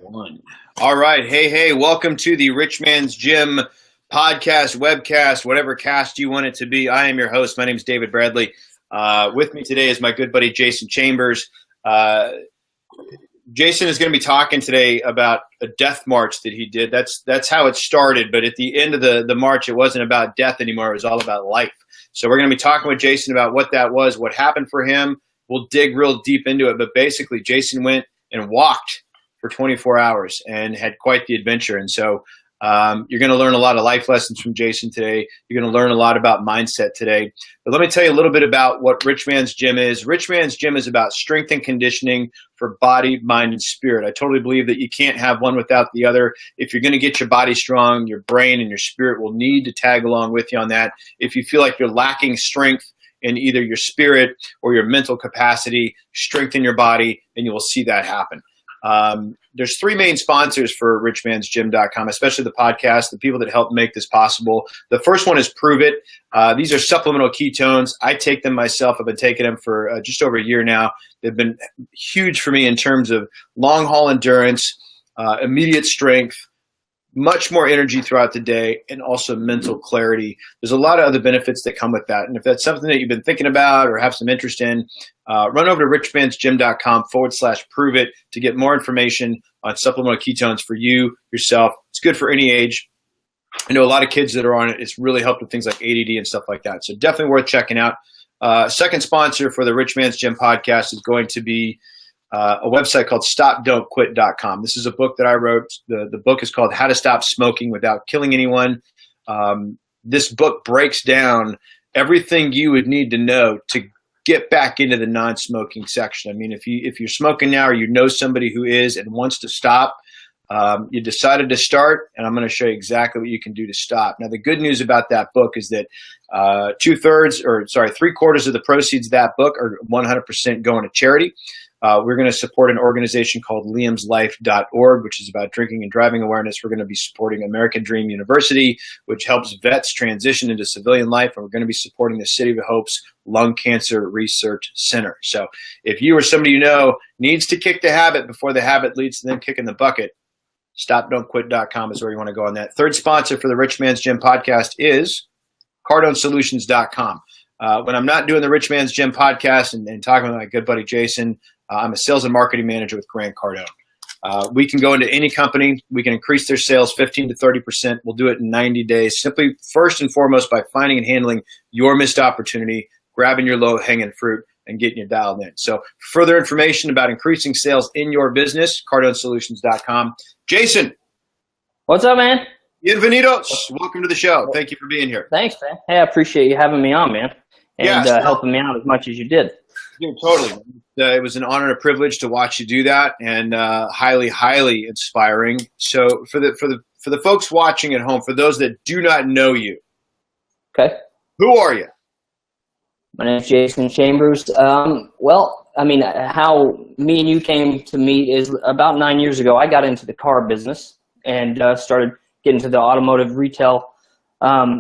One. All right. Hey, welcome to the Rich Man's Gym podcast, webcast, whatever cast you want it to be. I am your host. My name is David Bradley. With me today is my good buddy, Jason Chambers. Jason is going to be talking today about a death march that he did. That's how it started. But at the end of the march, it wasn't about death anymore. It was all about life. So we're going to be talking with Jason about what that was, what happened for him. We'll dig real deep into it. But basically, Jason went and walked for 24 hours and had quite the adventure. And so you're going to learn a lot of life lessons from Jason today. You're going to learn a lot about mindset today. But let me tell you a little bit about what Rich Man's Gym is. Rich Man's Gym is about strength and conditioning for body, mind, and spirit. I totally believe that you can't have one without the other. If you're going to get your body strong, your brain and your spirit will need to tag along with you on that. If you feel like you're lacking strength in either your spirit or your mental capacity, strengthen your body, and you will see that happen. There's three main sponsors for richmansgym.com, especially the podcast, the people that help make this possible. The first one is Prove It. These are supplemental ketones. I take them myself. I've been taking them for just over a year now. They've been huge for me in terms of long haul endurance, immediate strength, much more energy throughout the day, and also mental clarity. There's a lot of other benefits that come with that. And if that's something that you've been thinking about or have some interest in, run over to richmansgym.com/prove it to get more information on supplemental ketones for you, yourself. It's good for any age. I know a lot of kids that are on it. It's really helped with things like ADD and stuff like that. So definitely worth checking out. Second sponsor for the Rich Man's Gym podcast is going to be a website called startjacking.com. This is a book that I wrote. The book is called How to Stop Smoking Without Killing Anyone. This book breaks down everything you would need to know to get back into the non-smoking section. I mean, if you're smoking now or you know somebody who is and wants to stop, you decided to start, and I'm going to show you exactly what you can do to stop. Now, the good news about that book is that 3/4 of the proceeds of that book are 100% going to charity. We're going to support an organization called liamslife.org, which is about drinking and driving awareness. We're going to be supporting American Dream University, which helps vets transition into civilian life. And we're going to be supporting the City of Hope's Lung Cancer Research Center. So if you or somebody you know needs to kick the habit before the habit leads to them kicking the bucket, stopdon'tquit.com is where you want to go on that. Third sponsor for the Rich Man's Gym podcast is cardonesolutions.com. When I'm not doing the Rich Man's Gym podcast and talking with my good buddy Jason, I'm a sales and marketing manager with Grant Cardone. We can go into any company. We can increase their sales 15 to 30%. We'll do it in 90 days, simply first and foremost by finding and handling your missed opportunity, grabbing your low-hanging fruit, and getting you dialed in. So further information about increasing sales in your business, cardonesolutions.com. Jason. What's up, man? Bienvenidos. Welcome to the show. Thank you for being here. Thanks, man. Hey, I appreciate you having me on, man, and helping me out as much as you did. Yeah, totally. It was an honor and a privilege to watch you do that, and highly, highly inspiring. So for the folks watching at home, for those that do not know you, okay, who are you? My name is Jason Chambers. Well, I mean, how me and you came to meet is about 9 years ago. I got into the car business and started getting into the automotive retail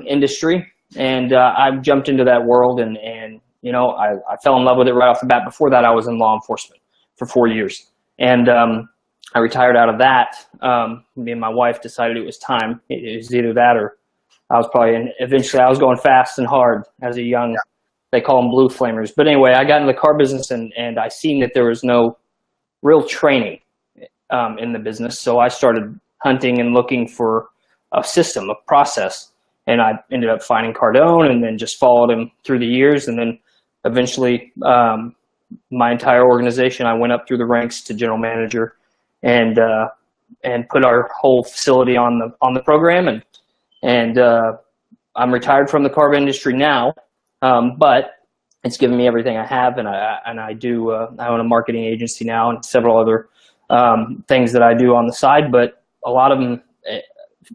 industry, and I jumped into that world and you know, I fell in love with it right off the bat. Before that, I was in law enforcement for 4 years. And I retired out of that. Me and my wife decided it was time. It was either that or I was eventually I was going fast and hard as a young, they call them blue flamers. But anyway, I got into the car business and I seen that there was no real training in the business. So I started hunting and looking for a system, a process. And I ended up finding Cardone and then just followed him through the years. And then eventually, my entire organization, I went up through the ranks to general manager, and put our whole facility on the program. And I'm retired from the car industry now, but it's given me everything I have, and I own a marketing agency now and several other things that I do on the side. But a lot of them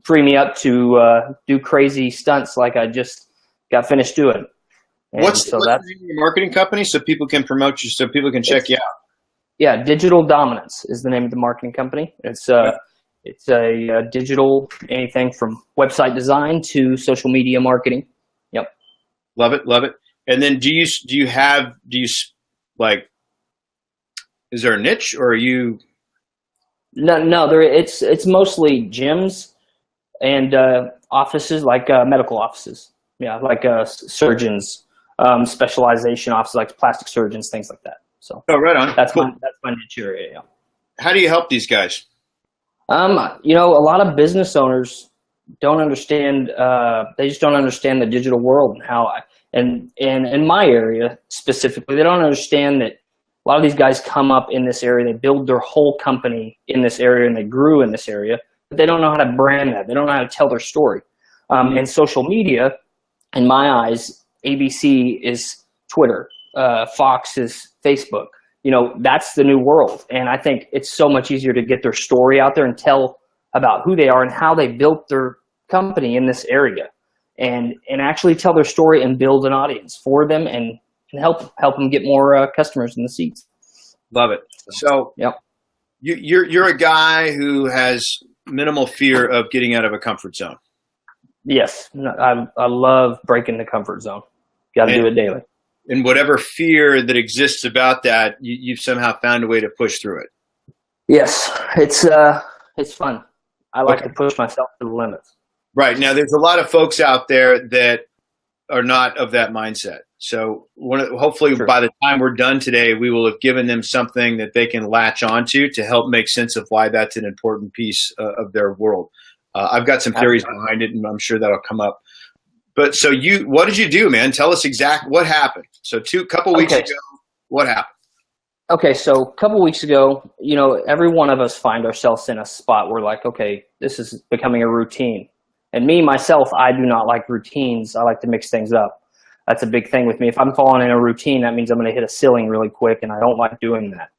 free me up to do crazy stunts like I just got finished doing. What's the name of your marketing company so people can promote you, so people can check you out? Yeah, Digital Dominance is the name of the marketing company. It's a digital, anything from website design to social media marketing. Yep. Love it, love it. And then do you like, is there a niche, or are you No, it's mostly gyms and offices, like medical offices. Yeah, like surgeons, specialization offices, like plastic surgeons, things like that. So Oh, right on. that's Cool. my niche area. Yeah. How do you help these guys? A lot of business owners don't understand. They just don't understand the digital world and how and in my area specifically, they don't understand that a lot of these guys come up in this area. They build their whole company in this area, and they grew in this area. But they don't know how to brand that. They don't know how to tell their story. And social media, in my eyes, ABC is Twitter, Fox is Facebook. That's the new world. And I think it's so much easier to get their story out there and tell about who they are and how they built their company in this area, and actually tell their story and build an audience for them and help them get more customers in the seats. Love it. So yep. You're a guy who has minimal fear of getting out of a comfort zone. Yes. I love breaking the comfort zone. Got to do it daily. And whatever fear that exists about that, you've somehow found a way to push through it. Yes, it's fun. I like to push myself to the limits. Right. Now, there's a lot of folks out there that are not of that mindset. So hopefully by the time we're done today, we will have given them something that they can latch onto to help make sense of why that's an important piece of their world. I've got some theories behind it, and I'm sure that'll come up. But so what did you do, man? Tell us exactly what happened. So couple weeks ago, what happened? Okay, so a couple weeks ago, every one of us find ourselves in a spot where like, okay, this is becoming a routine. And me, myself, I do not like routines. I like to mix things up. That's a big thing with me. If I'm falling in a routine, that means I'm going to hit a ceiling really quick, and I don't like doing that.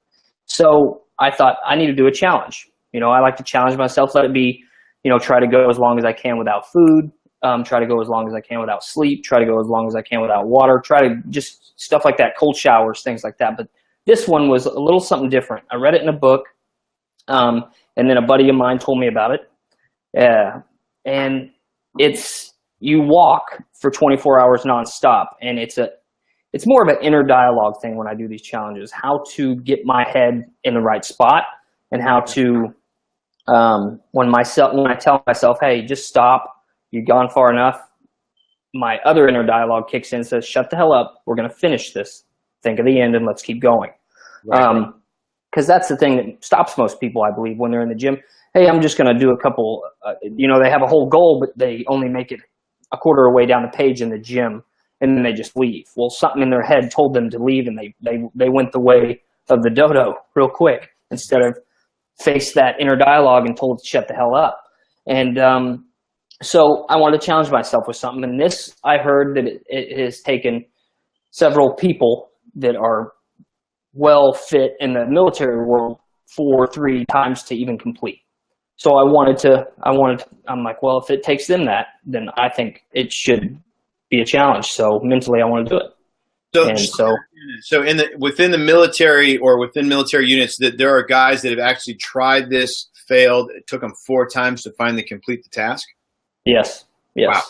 So I thought I need to do a challenge. I like to challenge myself, let it be, try to go as long as I can without food, try to go as long as I can without sleep, try to go as long as I can without water, try to just stuff like that, cold showers, things like that. But this one was a little something different. I read it in a book, and then a buddy of mine told me about it. And you walk for 24 hours nonstop, and it's more of an inner dialogue thing when I do these challenges, how to get my head in the right spot, and how to when I tell myself, hey, just stop, you've gone far enough, my other inner dialogue kicks in and says, shut the hell up, we're going to finish this, think of the end, and let's keep going. Right. Because that's the thing that stops most people, I believe, when they're in the gym. Hey, I'm just going to do a couple, they have a whole goal, but they only make it a quarter of the way down the page in the gym, and then they just leave. Well, something in their head told them to leave, and they went the way of the dodo real quick instead of face that inner dialogue and told to shut the hell up. And so I wanted to challenge myself with something. And this, I heard that it has taken several people that are well fit in the military world 3 times to even complete. So I'm like, well, if it takes them that, then I think it should be a challenge. So mentally I want to do it. So within the military or within military units, that there are guys that have actually tried this, failed. It took them 4 times to finally complete the task. Yes. Wow.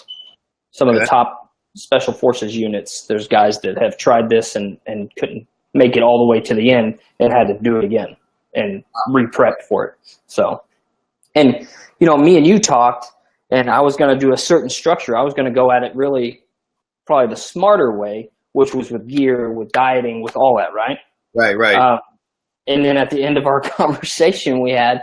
Some of the top special forces units, there's guys that have tried this and couldn't make it all the way to the end and had to do it again and re-prep for it. So, and me and you talked, and I was going to do a certain structure. I was going to go at it really probably the smarter way, which was with gear, with dieting, with all that, right? Right. And then at the end of our conversation we had,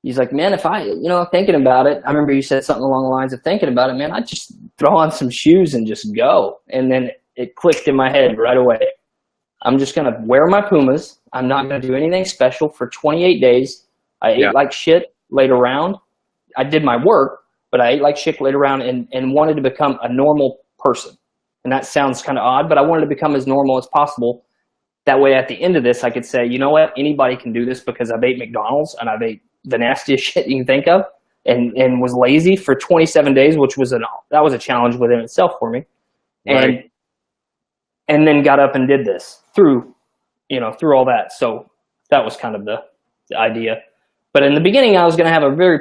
he's like, man, if I, thinking about it, I remember you said something along the lines of thinking about it, man, I'd just throw on some shoes and just go. And then it clicked in my head right away. I'm just going to wear my Pumas. I'm not going to do anything special for 28 days. I ate like shit, laid around. I did my work, but I ate like shit, laid around, and wanted to become a normal person. And that sounds kind of odd, but I wanted to become as normal as possible. That way at the end of this, I could say, you know what? Anybody can do this because I've ate McDonald's and I've ate the nastiest shit you can think of and was lazy for 27 days, which was that was a challenge within itself for me. Right. And then got up and did this through all that. So that was kind of the idea. But in the beginning, I was going to have a very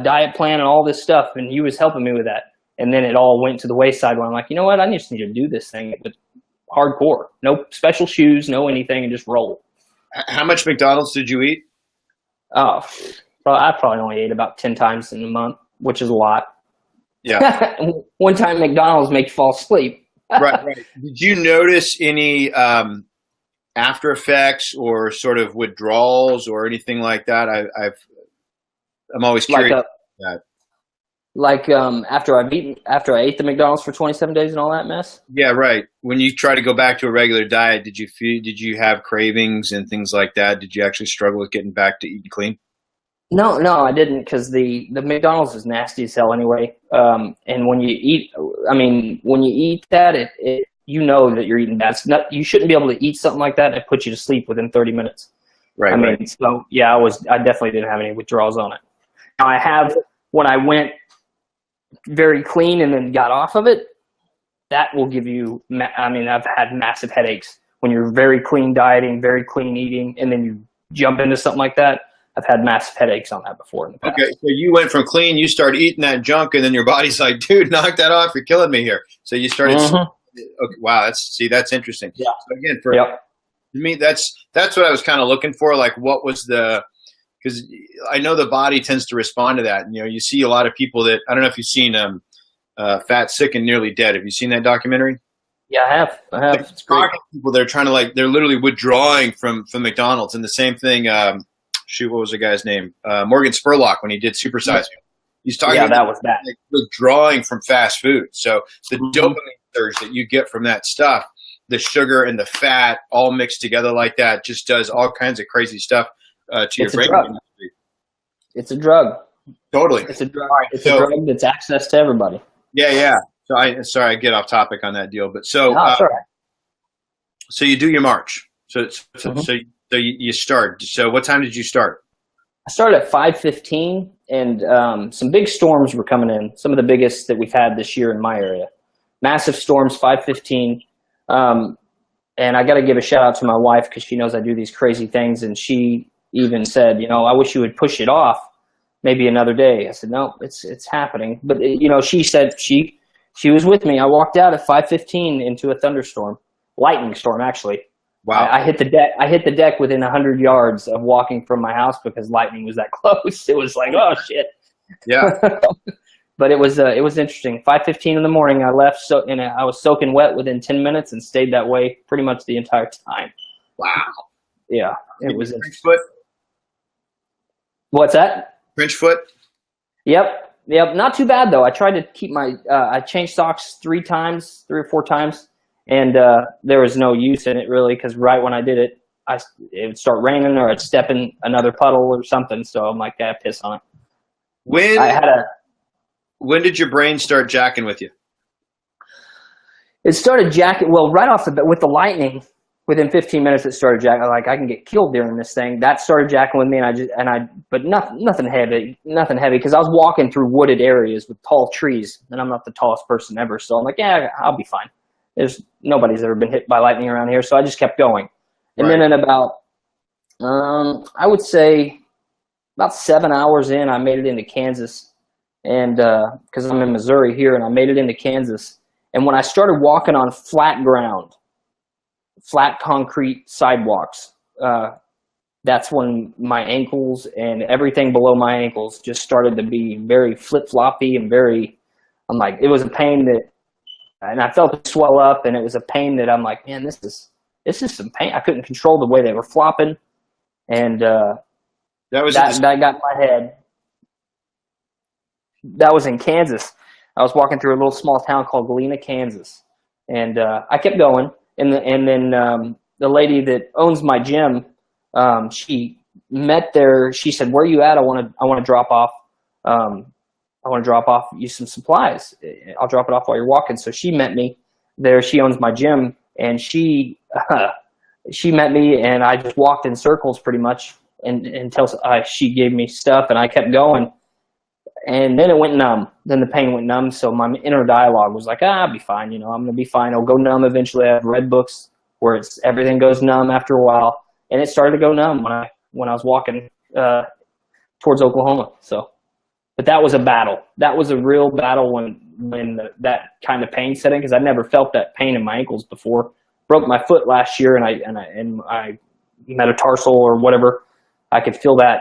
diet plan and all this stuff, and you was helping me with that. And then it all went to the wayside where I'm like, you know what? I just need to do this thing with hardcore. No special shoes, no anything, and just roll. How much McDonald's did you eat? Oh, well, I probably only ate about 10 times in a month, which is a lot. Yeah. One time McDonald's make you fall asleep. Right. Right. Did you notice any after effects or sort of withdrawals or anything like that? I'm always curious about that. After I ate the McDonald's for 27 days and all that mess. Yeah, right. When you try to go back to a regular diet, did you have cravings and things like that? Did you actually struggle with getting back to eating clean? No, I didn't, because the McDonald's is nasty as hell anyway. And when you eat, when you eat that, you know that you're eating bad. You shouldn't be able to eat something like that and it puts you to sleep within 30 minutes. Right. Right. So yeah, I definitely didn't have any withdrawals on it. Now I have, when I went very clean and then got off of it, that will give you, I've had massive headaches when you're very clean dieting, very clean eating, and then you jump into something like that. I've had massive headaches on that before in the past. Okay, so you went from clean, you started eating that junk, and then your body's like, dude, knock that off, you're killing me here. So you started, okay, wow, that's interesting. Yeah. So again, for me, that's what I was kind of looking for, like what was because I know the body tends to respond to that. You know, you see a lot of people that, I don't know if you've seen Fat, Sick, and Nearly Dead. Have you seen that documentary? Yeah, I have. Like, it's great. People, they're trying to they're literally withdrawing from McDonald's. And the same thing, what was the guy's name? Morgan Spurlock, when he did Super Size Me. He's talking about that was that. Withdrawing from fast food. So the dopamine surge that you get from that stuff, the sugar and the fat all mixed together like that, just does all kinds of crazy stuff to your brain. It's a drug. Totally. It's a drug. It's a drug that's access to everybody. Yeah, yeah. So sorry, I get off topic on that deal, but so no, it's all right. So you do your march. So you start. So what time did you start? I started at 5:15, and some big storms were coming in. Some of the biggest that we've had this year in my area. Massive storms, 5:15. And I got to give a shout out to my wife because she knows I do these crazy things, and she even said, I wish you would push it off maybe another day. I said, no, it's happening. But she said she was with me. I walked out at 5:15 into a thunderstorm, lightning storm actually. Wow. I hit the deck. I hit the deck within 100 yards of walking from my house because lightning was that close. It was like, oh shit. Yeah. But it was interesting. 5:15 in the morning, I left, and I was soaking wet within 10 minutes and stayed that way pretty much the entire time. Wow. Yeah, it was. French foot. What's that? French foot. Yep. Not too bad though. I tried to keep my. I changed socks 3 or 4 times, and there was no use in it really because right when I did it, it would start raining or I'd step in another puddle or something. So I'm like, yeah, piss on it. When did your brain start jacking with you? It started jacking, well, right off the bat with the lightning. Within 15 minutes, it started jacking. Like, I can get killed during this thing. That started jacking with me, but nothing heavy, because I was walking through wooded areas with tall trees, and I'm not the tallest person ever. So I'm like, yeah, I'll be fine. Nobody's ever been hit by lightning around here, so I just kept going. And then in about, I would say, about 7 hours in, I made it into Kansas. And because I'm in Missouri here, and I made it into Kansas. And when I started walking on flat ground, flat concrete sidewalks, that's when my ankles and everything below my ankles just started to be very flip-floppy and I'm like, it was a pain and I felt it swell up, and it was a pain that I'm like, man, this is some pain. I couldn't control the way they were flopping, and that got in my head. That was in Kansas. I was walking through a little small town called Galena, Kansas, and I kept going. And then the lady that owns my gym, she met there. She said, "Where are you at? I want to drop off. I want to drop off you some supplies. I'll drop it off while you're walking." So she met me there. She owns my gym, and she met me, and I just walked in circles pretty much until she gave me stuff, and I kept going. And then it went numb. Then the pain went numb. So my inner dialogue was like, I'll be fine. I'm going to be fine. It'll go numb eventually. I've read books where everything goes numb after a while. And it started to go numb when I was walking towards Oklahoma. So, but that was a battle. That was a real battle when that kind of pain set in, because I never felt that pain in my ankles before. Broke my foot last year, and I metatarsal or whatever. I could feel that.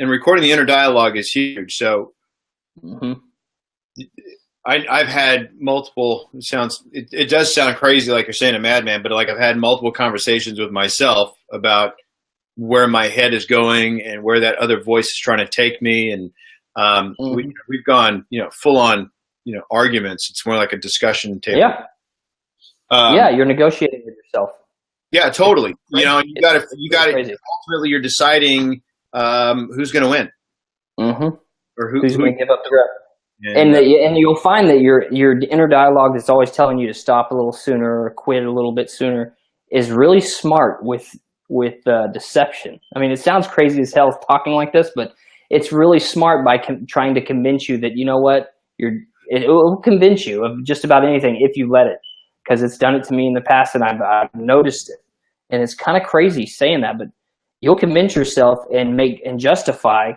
and recording the inner dialogue is huge. So I've had multiple, it does sound crazy like you're saying a madman, but like I've had multiple conversations with myself about where my head is going and where that other voice is trying to take me. And we've gone, full on, arguments. It's more like a discussion table. Yeah. You're negotiating with yourself. Yeah, totally. You got to, ultimately you're deciding who's going to win. Or who's going to give up the grip. And you'll find that your inner dialogue that's always telling you to stop a little sooner or quit a little bit sooner is really smart with deception. I mean, it sounds crazy as hell talking like this, but it's really smart by trying to convince you that, you know what, it will convince you of just about anything if you let it, because it's done it to me in the past and I've noticed it. And it's kind of crazy saying that, but you'll convince yourself and justify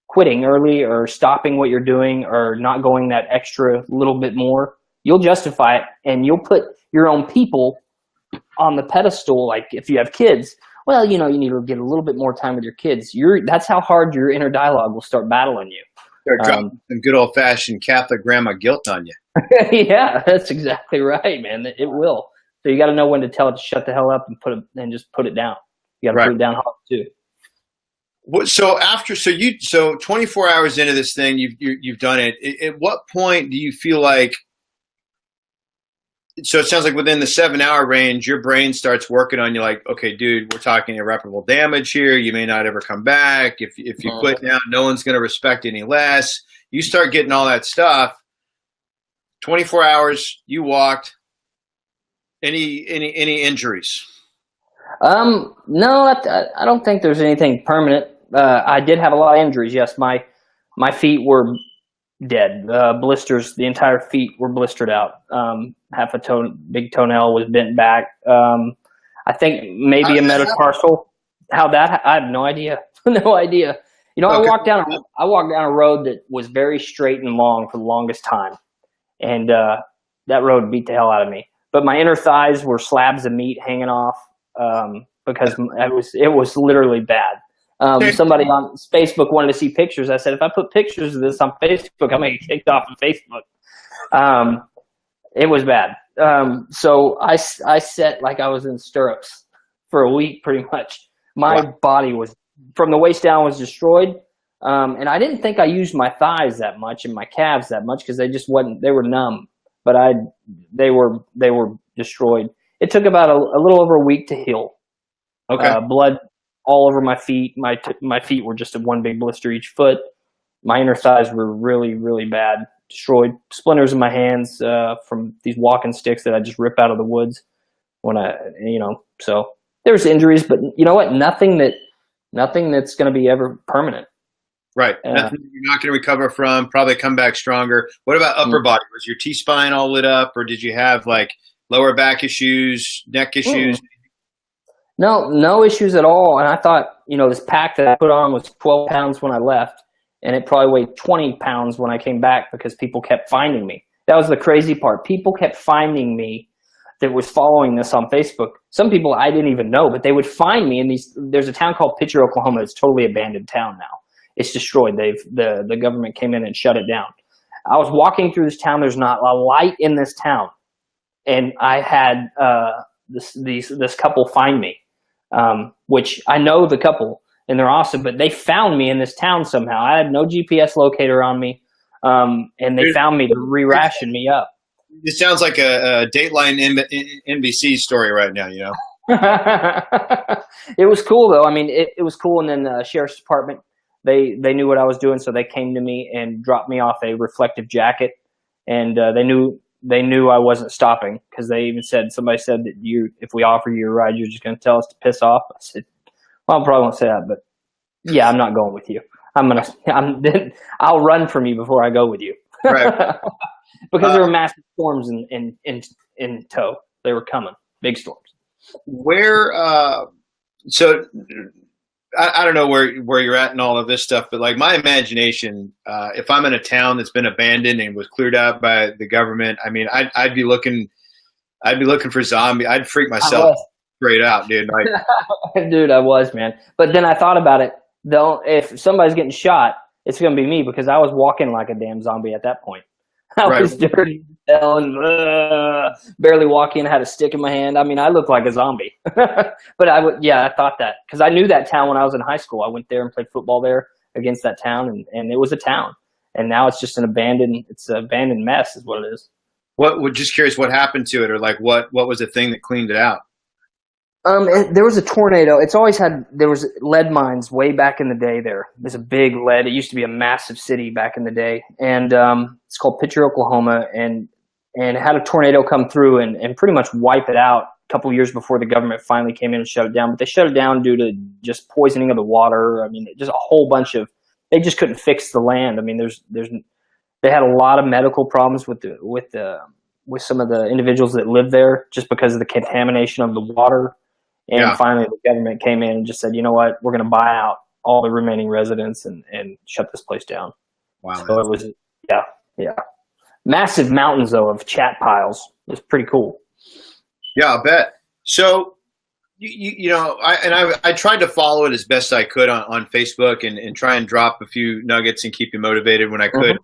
quitting early or stopping what you're doing or not going that extra little bit more. You'll justify it, and you'll put your own people on the pedestal. Like if you have kids, well, you need to get a little bit more time with your kids. That's how hard your inner dialogue will start battling you. Start dropping some good old fashioned Catholic grandma guilt on you. Yeah, that's exactly right, man. It will. So you got to know when to tell it to shut the hell up and just put it down. You got to put it down hard too. So 24 hours into this thing, you've done it. At what point do you feel like? So it sounds like within the 7-hour range, your brain starts working on you. Like, okay, dude, we're talking irreparable damage here. You may not ever come back. If you quit now, no one's going to respect you any less. You start getting all that stuff. 24 hours, you walked. Any injuries? No, I don't think there's anything permanent. I did have a lot of injuries. Yes, my feet were dead. Blisters, the entire feet were blistered out. Half a big toenail was bent back. I think maybe a metatarsal. How that? I have no idea. No idea. I walked down a road that was very straight and long for the longest time, and that road beat the hell out of me. But my inner thighs were slabs of meat hanging off because it was literally bad. Somebody on Facebook wanted to see pictures. I said, if I put pictures of this on Facebook, I'm going to get kicked off of Facebook. It was bad. So I sat like I was in stirrups for a week, pretty much. My body was, from the waist down, was destroyed. And I didn't think I used my thighs that much and my calves that much because they were numb. But they were destroyed. It took about a little over a week to heal. Okay. Blood all over my feet. My feet were just one big blister each foot. My inner thighs were really, really bad, destroyed. Splinters in my hands from these walking sticks that I just rip out of the woods So there's injuries, but you know what? Nothing that's going to be ever permanent. Right. Nothing you're not going to recover from, probably come back stronger. What about upper body? Was your T-spine all lit up, or did you have like lower back issues, neck issues? No issues at all. And I thought, this pack that I put on was 12 pounds when I left, and it probably weighed 20 pounds when I came back because people kept finding me. That was the crazy part. People kept finding me that was following this on Facebook. Some people I didn't even know, but they would find me in there's a town called Pitcher, Oklahoma. It's a totally abandoned town now. It's destroyed. The government came in and shut it down. I was walking through this town. There's not a light in this town, and I had this couple find me, which I know the couple and they're awesome. But they found me in this town somehow. I had no GPS locator on me, and they found me to re-ration me up. It sounds like a Dateline NBC story right now. It was cool though. I mean, it was cool. And then the sheriff's department. They knew what I was doing, so they came to me and dropped me off a reflective jacket, and they knew I wasn't stopping because somebody said that if we offer you a ride, you're just going to tell us to piss off. I said, well, I probably won't say that, but yeah, I'm not going with you. I'll run from you before I go with you, right? Because there were massive storms in tow. They were coming, big storms. So. I don't know where you're at in all of this stuff, but like my imagination, if I'm in a town that's been abandoned and was cleared out by the government, I mean, I'd be looking for zombie. I'd freak myself straight out, dude. Dude, I was, man. But then I thought about it. if somebody's getting shot, it's going to be me because I was walking like a damn zombie at that point. I was dirty as hell and barely walking. I had a stick in my hand. I mean, I looked like a zombie. But I thought that because I knew that town when I was in high school. I went there and played football there against that town, and it was a town. And now it's just an abandoned mess is what it is. Just curious what happened to it, or like what was the thing that cleaned it out? There was a tornado. There was lead mines way back in the day there. There's a big lead. It used to be a massive city back in the day. And it's called Pitcher, Oklahoma. And it had a tornado come through and pretty much wipe it out a couple of years before the government finally came in and shut it down. But they shut it down due to just poisoning of the water. I mean, just a whole bunch of – they just couldn't fix the land. I mean, they had a lot of medical problems with some of the individuals that lived there just because of the contamination of the water. And finally, the government came in and just said, you know what, we're going to buy out all the remaining residents and shut this place down. Wow. So it was, massive mountains, though, of chat piles. It was pretty cool. Yeah, I bet. So, I tried to follow it as best I could on Facebook and try and drop a few nuggets and keep you motivated when I could.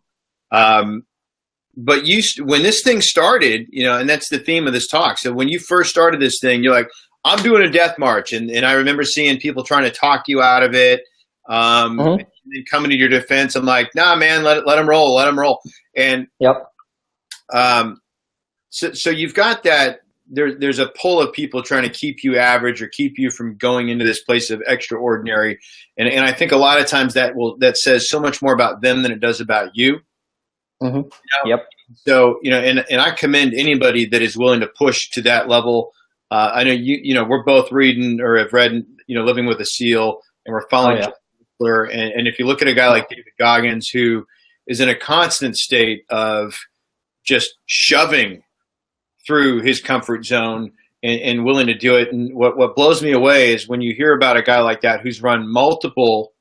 But when this thing started, and that's the theme of this talk. So when you first started this thing, you're like, I'm doing a death march. And I remember seeing people trying to talk you out of it, and coming to your defense. I'm like, nah, man, let them roll. Let them roll. And so you've got that. There's a pull of people trying to keep you average or keep you from going into this place of extraordinary. And I think a lot of times that says so much more about them than it does about you. Yep. So, and I commend anybody that is willing to push to that level. I know we're both reading or have read, Living with a SEAL, and we're following. And if you look at a guy like David Goggins, who is in a constant state of just shoving through his comfort zone and willing to do it. And what blows me away is when you hear about a guy like that who's run multiple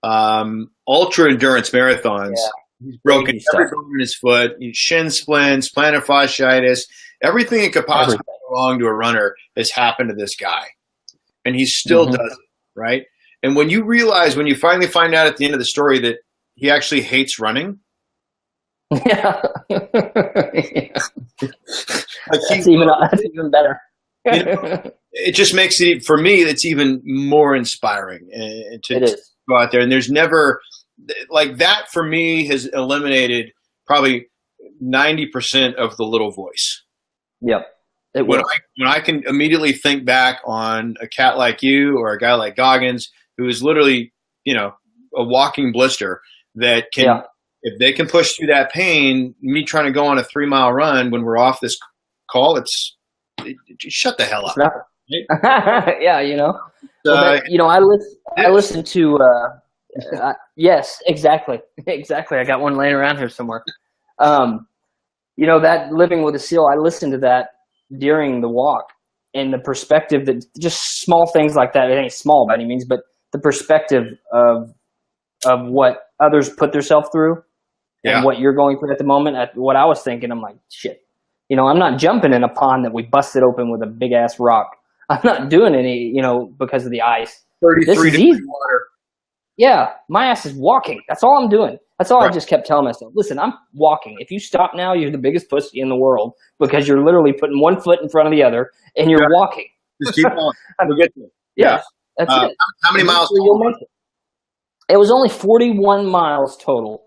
ultra endurance marathons. Yeah. He's broken every bone in his foot, shin splints, plantar fasciitis, everything that could possibly go wrong to a runner has happened to this guy. And he still does it, right? And when you finally find out at the end of the story that he actually hates running. Yeah. That's even better. It just makes it, for me, it's even more inspiring to go out there. And there's never – like that for me has eliminated probably 90% of the little voice. Yep. When I can immediately think back on a cat like you or a guy like Goggins, who is literally, a walking blister that can, if they can push through that pain, me trying to go on a 3-mile run when we're off this call, shut the hell up. Right? Yeah. I listen to, yes, exactly. I got one laying around here somewhere. That Living with a SEAL, I listened to that during the walk, and the perspective that just small things like that, it ain't small by any means, but the perspective of what others put themselves through and what you're going through at the moment. What I was thinking, I'm like, shit, I'm not jumping in a pond that we busted open with a big ass rock. I'm not doing any, because of the ice. 33 degrees water. Yeah, my ass is walking. That's all I'm doing. That's all I just kept telling myself. Listen, I'm walking. If you stop now, you're the biggest pussy in the world because you're literally putting one foot in front of the other and you're walking. Just keep going. We'll get to it. Yeah. That's it. How many miles? It was only 41 miles total.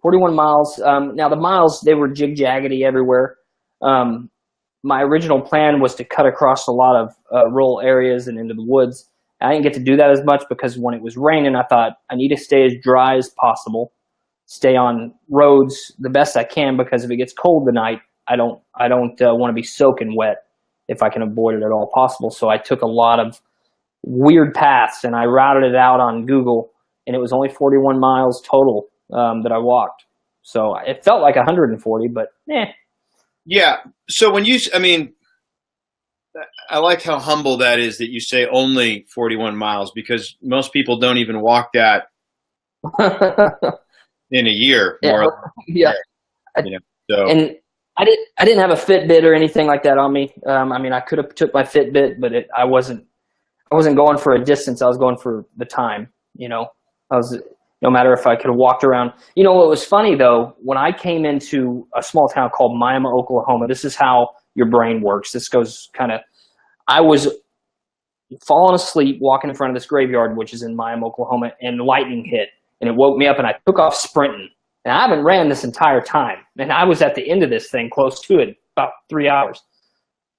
41 miles. Now, the miles, they were jig-jaggedy everywhere. My original plan was to cut across a lot of rural areas and into the woods. I didn't get to do that as much because when it was raining, I thought I need to stay as dry as possible, stay on roads the best I can, because if it gets cold tonight, I don't want to be soaking wet if I can avoid it at all possible. So I took a lot of weird paths and I routed it out on Google, and it was only 41 miles total that I walked. So it felt like 140, but Yeah. So I like how humble that is that you say only 41 miles, because most people don't even walk that in a year. Yeah. And I didn't have a Fitbit or anything like that on me. I could have took my Fitbit, but I wasn't going for a distance. I was going for the time, I was, no matter if I could have walked around. What was funny though, when I came into a small town called Miami, Oklahoma, this is how your brain works. This goes I was falling asleep walking in front of this graveyard, which is in Miami, Oklahoma, and lightning hit. And it woke me up, and I took off sprinting. And I haven't ran this entire time. And I was at the end of this thing, close to it, about 3 hours,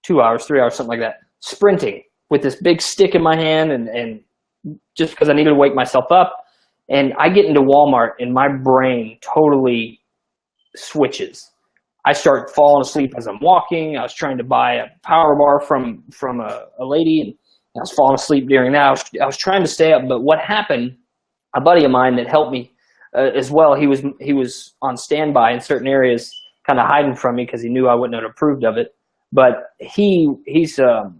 2 hours, 3 hours, something like that, sprinting with this big stick in my hand, and just because I needed to wake myself up. And I get into Walmart, and my brain totally switches. I start falling asleep as I'm walking. I was trying to buy a power bar from a lady, and I was falling asleep during that. I was trying to stay up, but what happened, a buddy of mine that helped me as well, he was on standby in certain areas, kind of hiding from me because he knew I wouldn't have approved of it. But he's a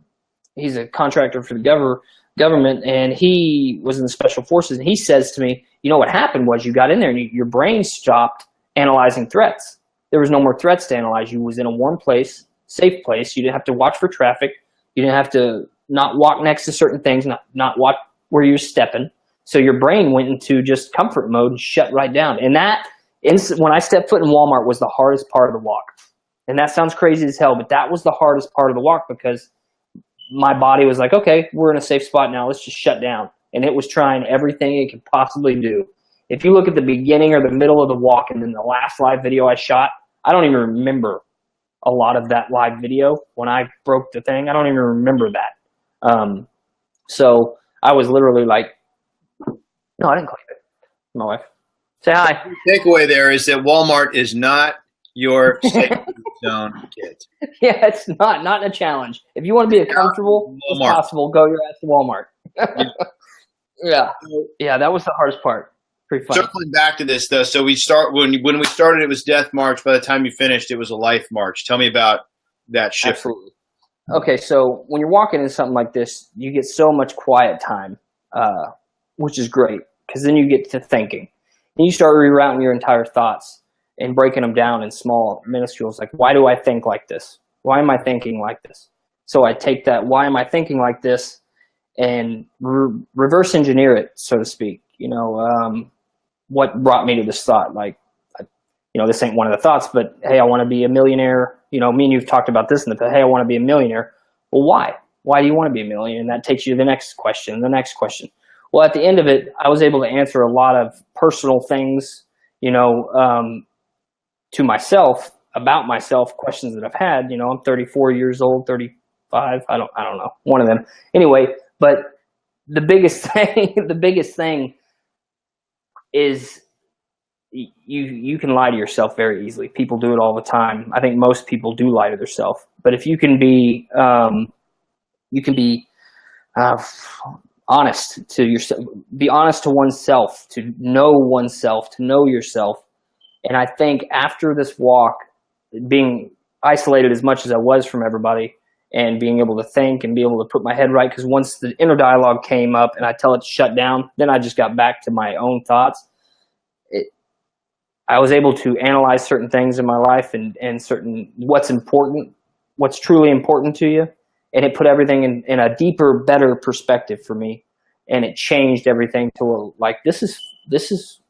contractor for the government, and he was in the special forces, and he says to me, what happened was you got in there and your brain stopped analyzing threats. There was no more threats to analyze. You was in a warm place, safe place. You didn't have to watch for traffic. You didn't have to not walk next to certain things, not watch where you're stepping. So your brain went into just comfort mode and shut right down. And that when I stepped foot in Walmart was the hardest part of the walk. And that sounds crazy as hell, but that was the hardest part of the walk because my body was like, okay, we're in a safe spot now. Let's just shut down. And it was trying everything it could possibly do. If you look at the beginning or the middle of the walk and then the last live video I shot, I don't even remember a lot of that live video when I broke the thing. I don't even remember that. So I was literally like, no, I didn't call you. My wife. Say hi. The takeaway there is that Walmart is not your safe zone, kids. Yeah, it's not a challenge. If you want to be as comfortable as possible, go your ass to Walmart. Yeah, that was the hardest part. Pretty funny. Circling back to this though, so when we started, it was Death March. By the time you finished, it was a Life March. Tell me about that shift. Absolutely. Okay, so when you're walking in something like this, you get so much quiet time, which is great because then you get to thinking, and you start rerouting your entire thoughts and breaking them down in small minuscules. Like, why do I think like this? Why am I thinking like this? So I take that, why am I thinking like this, and reverse engineer it, so to speak. What brought me to this thought? Like, this ain't one of the thoughts, but hey, I want to be a millionaire. Me and you've talked about this in the past. Hey, I want to be a millionaire. Well, why? Why do you want to be a millionaire? And that takes you to the next question, the next question. Well, at the end of it, I was able to answer a lot of personal things, to myself, about myself, questions that I've had. I'm 34 years old, 35. I don't know, one of them. Anyway, but the biggest thing is you can lie to yourself very easily. People do it all the time. I think most people do lie to themselves. But if you can be honest to yourself, be honest to oneself, to know yourself. And I think after this walk, being isolated as much as I was from everybody and being able to think and be able to put my head right, because once the inner dialogue came up and I tell it to shut down, then I just got back to my own thoughts. I was able to analyze certain things in my life and certain what's important, what's truly important to you. And it put everything in a deeper, better perspective for me. And it changed everything to like, this is,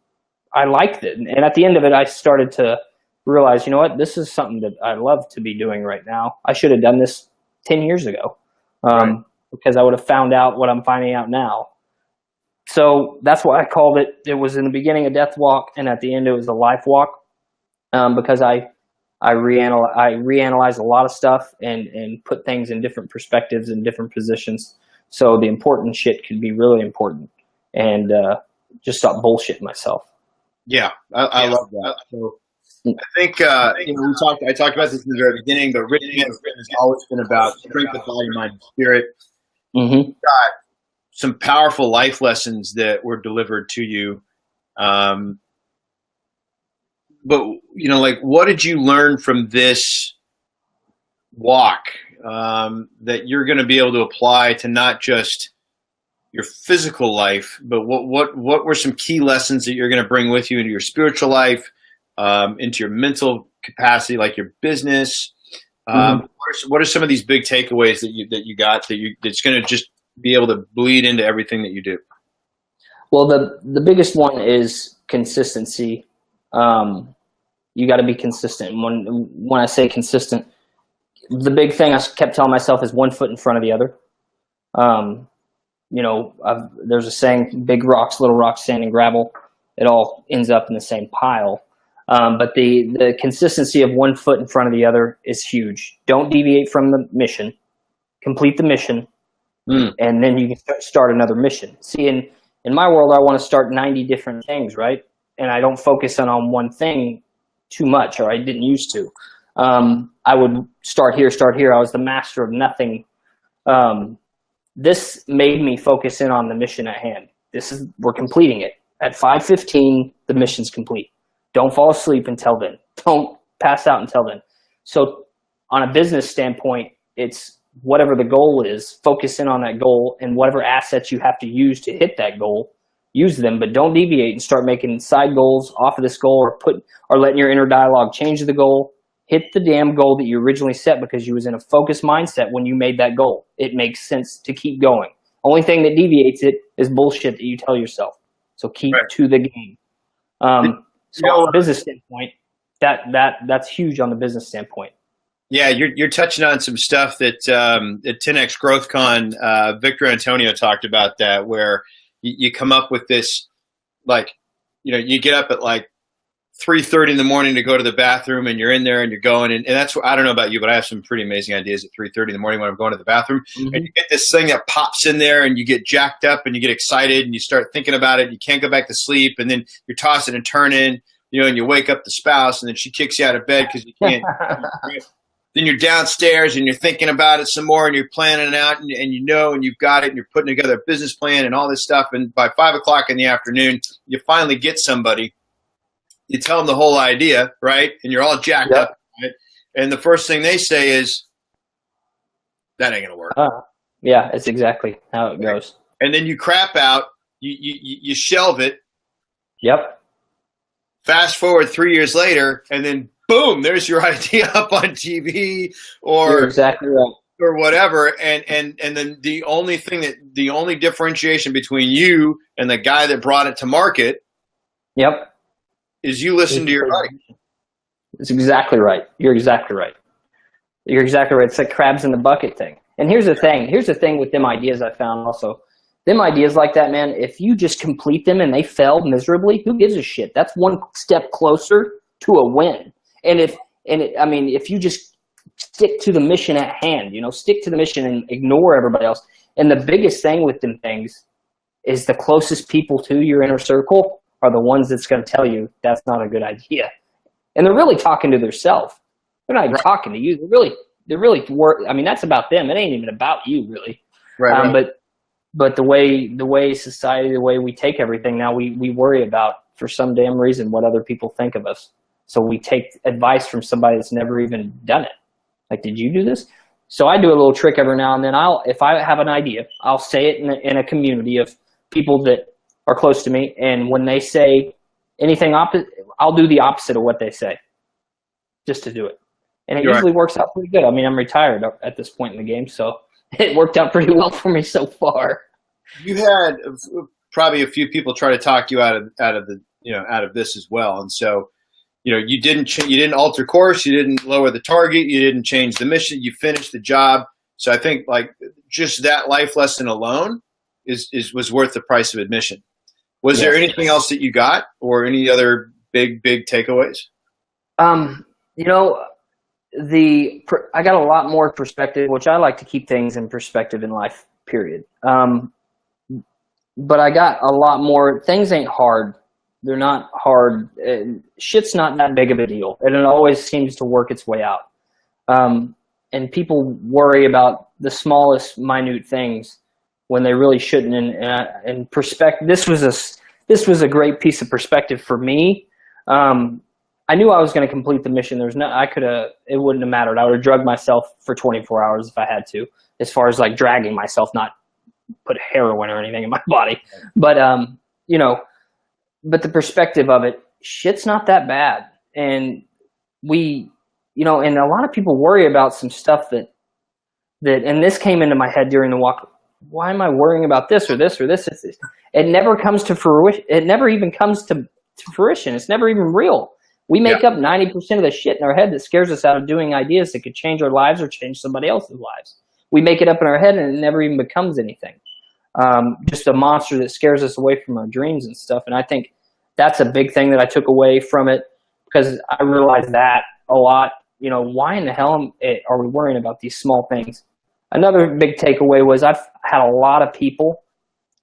I liked it. And at the end of it, I started to realize, you know what, this is something that I love to be doing right now. I should have done this 10 years ago because I would have found out what I'm finding out now. So that's why I called it. It was in the beginning a death walk, and at the end it was a life walk, because I reanalyzed a lot of stuff and put things in different perspectives and different positions, so the important shit could be really important, and just stop bullshitting myself. Yeah, I love that. So I think I talked about this in the very beginning, but written has always been about strength of body, mind, and spirit. Mm-hmm. Got some powerful life lessons that were delivered to you. But, what did you learn from this walk that you're going to be able to apply to not just your physical life, but what were some key lessons that you're going to bring with you into your spiritual life, into your mental capacity, like your business? What are some of these big takeaways that you got that's going to just be able to bleed into everything that you do? Well, the biggest one is consistency. You got to be consistent. When I say consistent, the big thing I kept telling myself is one foot in front of the other. There's a saying: big rocks, little rocks, sand and gravel. It all ends up in the same pile. But the consistency of one foot in front of the other is huge. Don't deviate from the mission. Complete the mission, and then you can start another mission. See, in my world, I want to start 90 different things, right? And I don't focus on one thing too much, or I didn't used to. I would start here. I was the master of nothing. This made me focus in on the mission at hand. We're completing it. At 5:15, the mission's complete. Don't fall asleep until then. Don't pass out until then. So on a business standpoint, it's whatever the goal is, focus in on that goal, and whatever assets you have to use to hit that goal, use them, but don't deviate and start making side goals off of this goal, or letting your inner dialogue change the goal. Hit the damn goal that you originally set, because you was in a focused mindset when you made that goal. It makes sense to keep going. Only thing that deviates it is bullshit that you tell yourself. So keep to the game. So on a business standpoint, that's huge on the business standpoint. Yeah, you're touching on some stuff that at 10X GrowthCon, Victor Antonio talked about that, where you come up with this, you get up at 3:30 in the morning to go to the bathroom, and you're in there and you're going, and that's what, I don't know about you, but I have some pretty amazing ideas at 3:30 in the morning when I'm going to the bathroom, and you get this thing that pops in there, and you get jacked up, and you get excited, and you start thinking about it, and you can't go back to sleep, and then you're tossing and turning, and you wake up the spouse, and then she kicks you out of bed because you can't. Then you're downstairs and you're thinking about it some more, and you're planning it out, and you've got it, and you're putting together a business plan and all this stuff. And by 5 o'clock in the afternoon, you finally get somebody. You tell them the whole idea, right? And you're all jacked up, right? And the first thing they say is, "That ain't gonna work." Yeah, it's exactly how it goes. And then you crap out. You shelve it. Yep. Fast forward 3 years later, and then boom, there's your idea up on TV, or you're exactly right, or whatever. And then the only differentiation between you and the guy that brought it to market, is you listen to your buddy. It's exactly right. You're exactly right. It's like crabs in the bucket thing. And here's the thing with them ideas I found also. Them ideas like that, man, if you just complete them and they fail miserably, who gives a shit? That's one step closer to a win. And if you just stick to the mission at hand, stick to the mission and ignore everybody else. And the biggest thing with them things is the closest people to your inner circle are the ones that's going to tell you that's not a good idea. And they're really talking to themselves. They're not even talking to you. They're really that's about them. It ain't even about you, really. Right. But the way society, the way we take everything now, we worry about, for some damn reason, what other people think of us. So we take advice from somebody that's never even done it. Like, did you do this? So I do a little trick every now and then. If I have an idea, I'll say it in a community of people that are close to me. And when they say anything opposite, I'll do the opposite of what they say, just to do it. And it usually works out pretty good. I mean, I'm retired at this point in the game, so it worked out pretty well for me so far. You had probably a few people try to talk you out of this as well, and so. You didn't alter course, you didn't lower the target, you didn't change the mission, you finished the job. So I think just that life lesson alone was worth the price of admission. Was there anything else that you got, or any other big takeaways? I got a lot more perspective, which I like to keep things in perspective in life, period. But I got a lot more. Things ain't hard. They're not hard. Shit's not that big of a deal. And it always seems to work its way out. And people worry about the smallest, minute things when they really shouldn't. And perspective, this was a great piece of perspective for me. I knew I was going to complete the mission. It wouldn't have mattered. I would have drugged myself for 24 hours if I had to, as far as dragging myself, not put heroin or anything in my body. But, but the perspective of it, shit's not that bad. And and a lot of people worry about some stuff that, and this came into my head during the walk. why am I worrying about this or this or this? It never comes to fruition. It never even comes to fruition. It's never even real. We make up 90% of the shit in our head that scares us out of doing ideas that could change our lives or change somebody else's lives. We make it up in our head and it never even becomes anything. Just a monster that scares us away from our dreams and stuff. And I think that's a big thing that I took away from it, because I realized that a lot. You know, why in the hell are we worrying about these small things? Another big takeaway was I've had a lot of people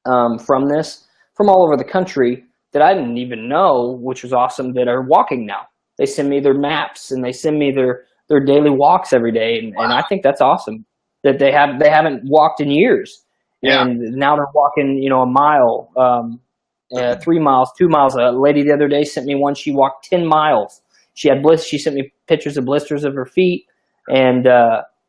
from this, from all over the country, that I didn't even know, which was awesome, that are walking now. They send me their maps and they send me their daily walks every day. And, and I think that's awesome that they haven't walked in years. Yeah. And now they're walking, you know, a mile, 3 miles, 2 miles. A lady the other day sent me one. She walked 10 miles. She had She sent me pictures of blisters of her feet. And,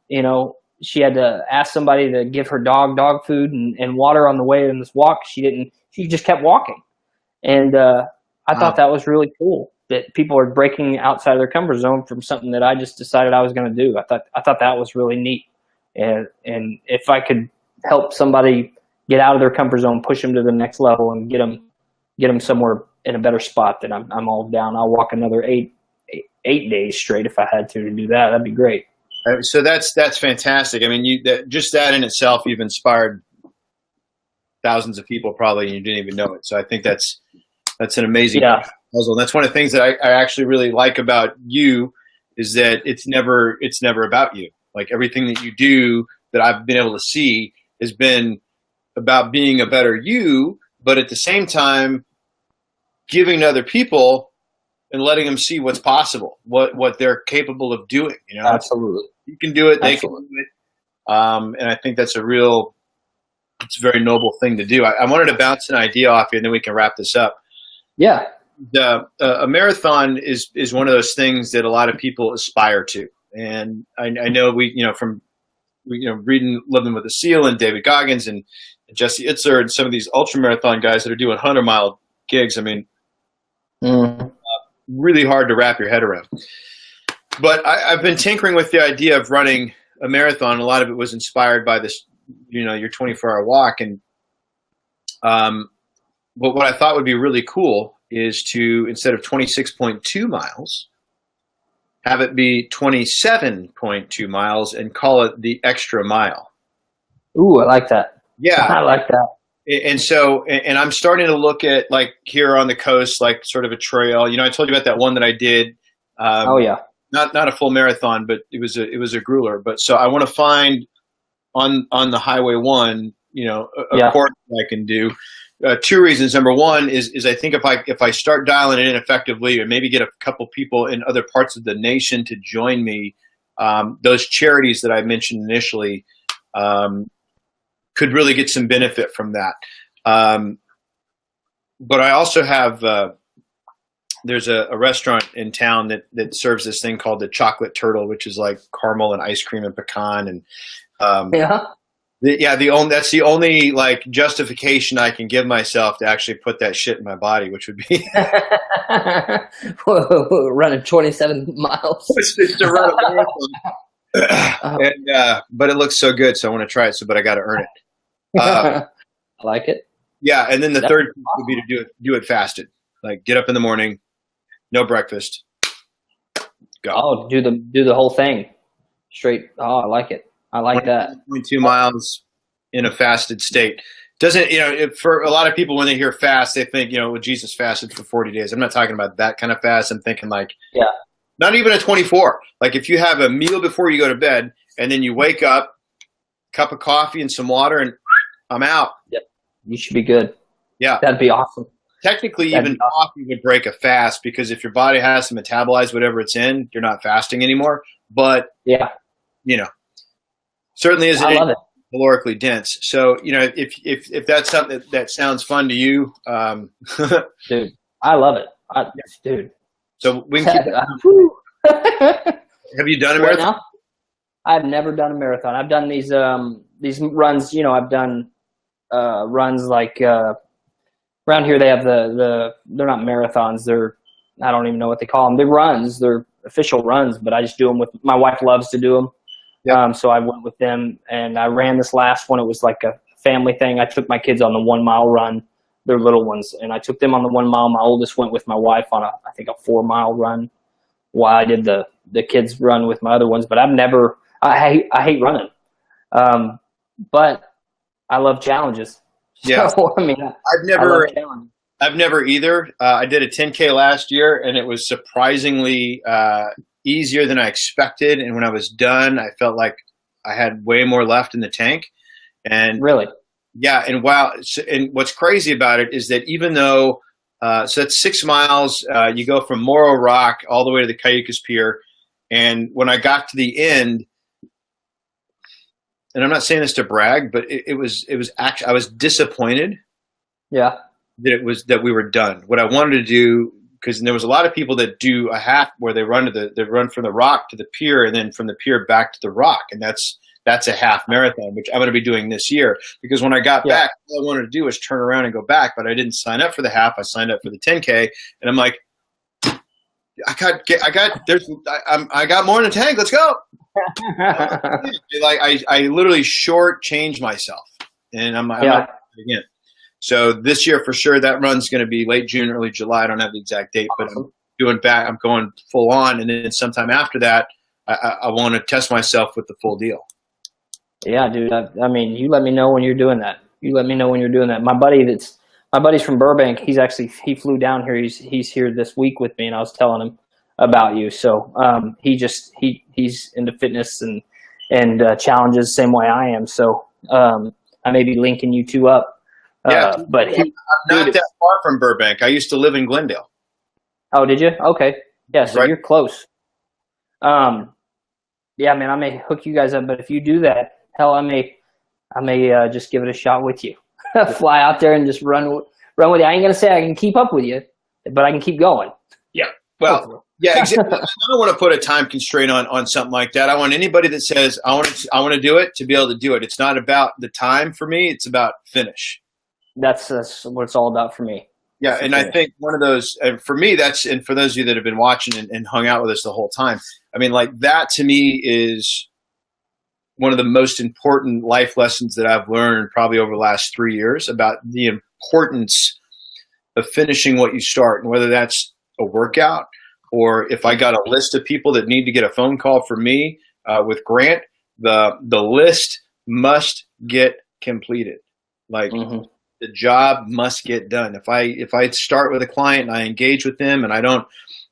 you know, she had to ask somebody to give her dog food and water on the way on this walk. She just kept walking. And I thought that was really cool, that people are breaking outside of their comfort zone from something that I just decided I was going to do. I thought that was really neat. And if I could help somebody get out of their comfort zone, push them to the next level, and get them somewhere in a better spot, then I'm all down. I'll walk another eight days straight if I had to do that. That'd be great. So that's fantastic. I mean, just that in itself, you've inspired thousands of people probably, and you didn't even know it. So I think that's an amazing puzzle. And that's one of the things that I actually really like about you, is that it's never about you. Like everything that you do that I've been able to see has been about being a better you, but at the same time giving to other people and letting them see what's possible, what they're capable of doing. You know, absolutely. You can do it. They can do it. And I think that's it's a very noble thing to do. I wanted to bounce an idea off you, and then we can wrap this up. Yeah. A marathon is one of those things that a lot of people aspire to. And I know from reading Living with a Seal and David Goggins and Jesse Itzler and some of these ultra marathon guys that are doing 100-mile gigs. I mean, really hard to wrap your head around. But I've been tinkering with the idea of running a marathon. A lot of it was inspired by this, your 24-hour walk. And but what I thought would be really cool is to, instead of 26.2 miles, have it be 27.2 miles and call it the extra mile. Ooh, I like that. Yeah. I like that. And so, and I'm starting to look at, like, here on the coast, like sort of a trail. I told you about that one that I did. Oh yeah. Not a full marathon, but it was a grueler. But so I want to find on the Highway 1, a course that I can do. Two reasons. Number one is I think if I start dialing it in effectively, and maybe get a couple people in other parts of the nation to join me, those charities that I mentioned initially could really get some benefit from that. But I also have there's a restaurant in town that serves this thing called the Chocolate Turtle, which is like caramel and ice cream and pecan and that's the only like justification I can give myself to actually put that shit in my body, which would be running 27 miles. It's to run a marathon. But it looks so good, so I want to try it. But I got to earn it. I like it. Yeah, and then the third would be to do it fasted. Like get up in the morning, no breakfast, go. Oh, do the whole thing straight. Oh, I like it. I like that. 2 miles in a fasted state. Doesn't, for a lot of people, when they hear fast, they think, Jesus fasted for 40 days. I'm not talking about that kind of fast. I'm thinking like, not even a 24. Like if you have a meal before you go to bed and then you wake up, cup of coffee and some water, and I'm out. Yep. You should be good. Yeah. That'd be awesome. Technically, even coffee would break a fast, because if your body has to metabolize whatever it's in, you're not fasting anymore. But, certainly isn't calorically dense. So, if that's something that sounds fun to you, dude, I love it. Dude. So we can keep Have you done a marathon? Right now, I've never done a marathon. I've done these runs. I've done runs like around here. They have they're not marathons. I don't even know what they call them. They're runs. They're official runs, but I just do them with my wife. Loves to do them. Yep. So I went with them, and I ran this last one. It was like a family thing. I took my kids on the 1 mile run, they're little ones, and I took them on the 1 mile. My oldest went with my wife on I think a 4 mile run, while I did the kids run with my other ones. But I hate running. But I love challenges. Yeah. So, I mean, I've never either. I did a 10K last year, and it was surprisingly easier than I expected. And when I was done, I felt like I had way more left in the tank. And really, yeah. And and what's crazy about it is that even though, so that's 6 miles, you go from Morro Rock all the way to the Cayucas Pier. And when I got to the end, and I'm not saying this to brag, but it was actually, I was disappointed. Yeah. That we were done. What I wanted to do, because there was a lot of people that do a half where they run from the rock to the pier, and then from the pier back to the rock, and that's a half marathon, which I'm going to be doing this year. Because when I got back, all I wanted to do was turn around and go back, but I didn't sign up for the half. I signed up for the 10K, and I'm like, I got more in the tank. Let's go. Like I literally shortchanged myself, and I'm not again. So this year for sure, that run's going to be late June, early July. I don't have the exact date, but I'm going full on, and then sometime after that, I want to test myself with the full deal. Yeah, dude. I mean, you let me know when you're doing that. My buddy's from Burbank. He flew down here. He's here this week with me, and I was telling him about you. So he's into fitness and challenges the same way I am. So I may be linking you two up. Yeah, but I'm not that far from Burbank. I used to live in Glendale. Oh, did you? Okay. Yeah, so right. You're close. Yeah, man, I may hook you guys up, but if you do that, hell, I may just give it a shot with you. Fly out there and just run with you. I ain't gonna say I can keep up with you, but I can keep going. Yeah. Well, yeah, exactly. I don't want to put a time constraint on something like that. I want anybody that says I want to do it to be able to do it. It's not about the time for me. It's about finish. That's what it's all about for me. Yeah, and I think one of those, for me, and for those of you that have been watching and hung out with us the whole time, I mean, like that to me is one of the most important life lessons that I've learned probably over the last 3 years about the importance of finishing what you start, and whether that's a workout or if I got a list of people that need to get a phone call from me with Grant, the list must get completed. Like, the job must get done. If I start with a client and I engage with them and I don't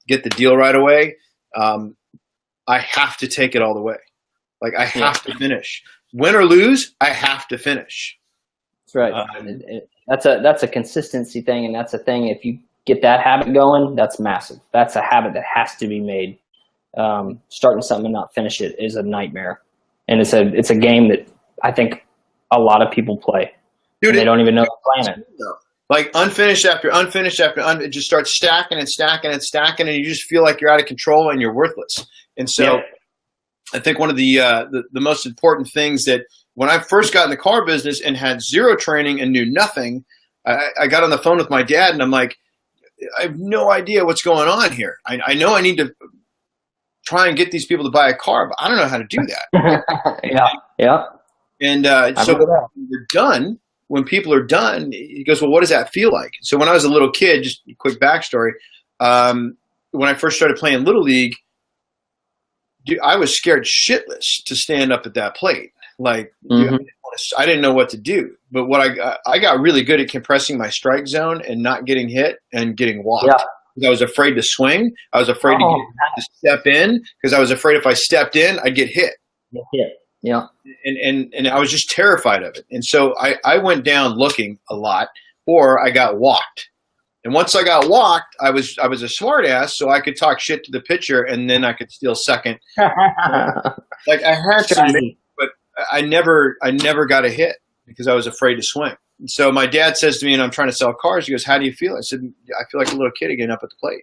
get the deal right away, I have to take it all the way. Like I have to finish. Win or lose, I have to finish. That's right. That's a consistency thing, and that's a thing. If you get that habit going, that's massive. That's a habit that has to be made. Starting something and not finish it is a nightmare, and it's a game that I think a lot of people play. Dude, they don't even know they're playing it. Like unfinished after unfinished after it just starts stacking and stacking and stacking, and you just feel like you're out of control and you're worthless. And so I think one of the most important things that when I first got in the car business and had zero training and knew nothing, I got on the phone with my dad and I'm like, I have no idea what's going on here. I know I need to try and get these people to buy a car, but I don't know how to do that. Yeah. And so when we're done, when people are done, he goes, well, what does that feel like? So when I was a little kid, just a quick backstory, when I first started playing Little League, dude, I was scared shitless to stand up at that plate. Like, I didn't know what to do. But what I got really good at compressing my strike zone and not getting hit and getting walked. Yeah. I was afraid to swing. I was afraid to step in because I was afraid if I stepped in, I'd get hit. Yeah. And I was just terrified of it. And so I went down looking a lot, or I got walked. And once I got walked, I was a smart ass, so I could talk shit to the pitcher and then I could steal second. Like I had to, but I never got a hit because I was afraid to swing. And so my dad says to me, and I'm trying to sell cars, he goes, how do you feel? I said, I feel like a little kid again up at the plate.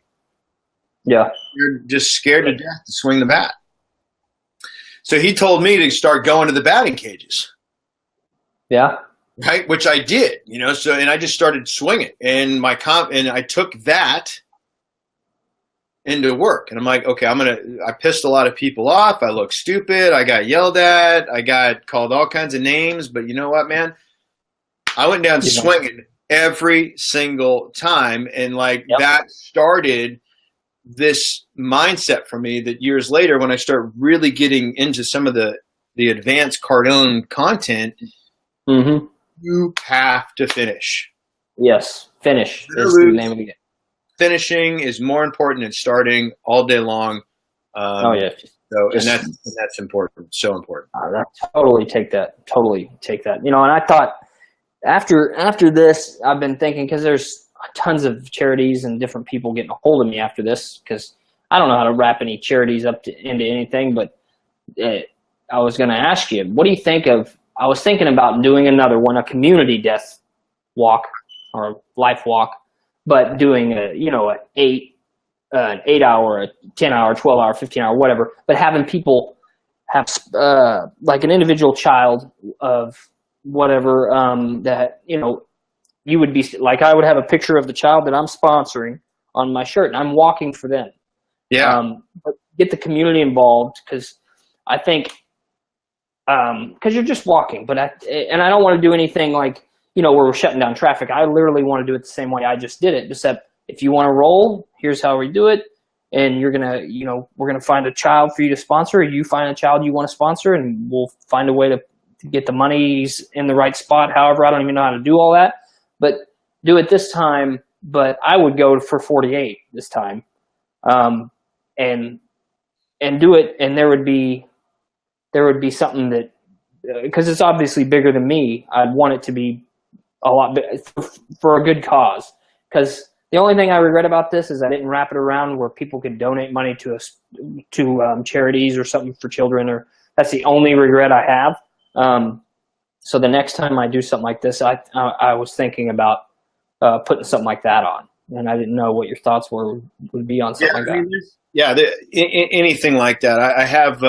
Yeah. You're just scared to death to swing the bat. So he told me to start going to the batting cages. Yeah. Right. Which I did, so, and I just started swinging and and I took that into work and I'm like, okay, I pissed a lot of people off. I looked stupid. I got yelled at. I got called all kinds of names, but you know what, man, I went down swinging every single time. And like that started this mindset for me that years later, when I start really getting into some of the advanced Cardone content, you have to finish. Yes. Finish is the name of the game. Finishing is more important than starting all day long. So, and that's important. So important. I totally take that. You know, and I thought after this, I've been thinking, because there's tons of charities and different people getting a hold of me after this, because I don't know how to wrap any charities up into anything, but I was going to ask you, what do you think of, I was thinking about doing another one, a community death walk or life walk, but doing an 8 hour, a 10 hour, 12 hour, 15 hour, whatever, but having people have like an individual child of whatever that, you know, you would be like, I would have a picture of the child that I'm sponsoring on my shirt, and I'm walking for them. But get the community involved, because I think because you're just walking, but and I don't want to do anything like, you know, where we're shutting down traffic. I literally want to do it the same way I just did it, except if you want to roll, here's how we do it. And you're going to, you know, we're going to find a child for you to sponsor. You find a child you want to sponsor, and we'll find a way to get the monies in the right spot. However, I don't even know how to do all that, but do it this time. But I would go for 48 this time, and do it. And there would be something that, because it's obviously bigger than me, I'd want it to be a lot for a good cause. Because the only thing I regret about this is I didn't wrap it around where people could donate money to us, to charities or something for children. Or that's the only regret I have. So the next time I do something like this, I was thinking about putting something like that on, and I didn't know what your thoughts would be on something like that. Anything like that. I have.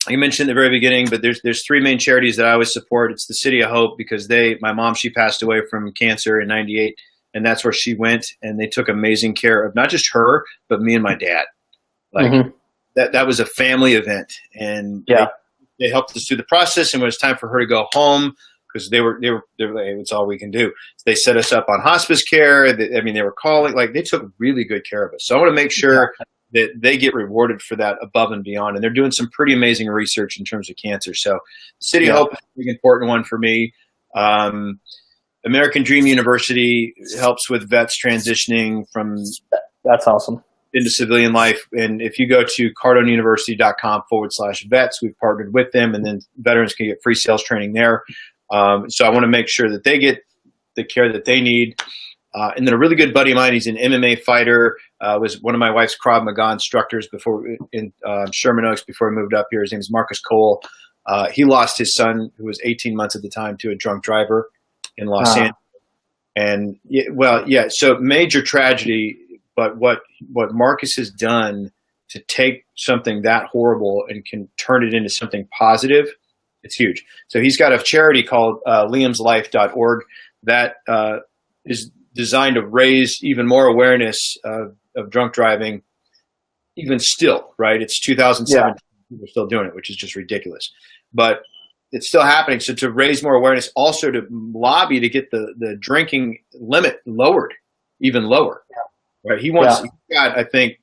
You mentioned at the very beginning, but there's three main charities that I always support. It's the City of Hope, because my mom, she passed away from cancer in '98. And that's where she went, and they took amazing care of not just her, but me and my dad. Like that was a family event, and they helped us through the process. And when it was time for her to go home, because they were like, it's all we can do. So they set us up on hospice care. They were calling, like, they took really good care of us. So I want to make sure that they get rewarded for that above and beyond. And they're doing some pretty amazing research in terms of cancer. So City of Hope is a big important one for me. American Dream University helps with vets transitioning from that's awesome into civilian life. And if you go to cardoneuniversity.com/vets, we've partnered with them, and then veterans can get free sales training there. So I want to make sure that they get the care that they need. And then a really good buddy of mine, he's an MMA fighter, was one of my wife's Krav Maga instructors before in Sherman Oaks before he moved up here. His name is Marcus Cole. He lost his son, who was 18 months at the time, to a drunk driver in Los Angeles. And so major tragedy, but what Marcus has done to take something that horrible and can turn it into something positive, it's huge. So he's got a charity called liamslife.org that is designed to raise even more awareness of drunk driving, even still, right? It's 2017, people are still doing it, which is just ridiculous. But it's still happening. So to raise more awareness, also to lobby to get the drinking limit lowered, even lower. Right? He wants, I think,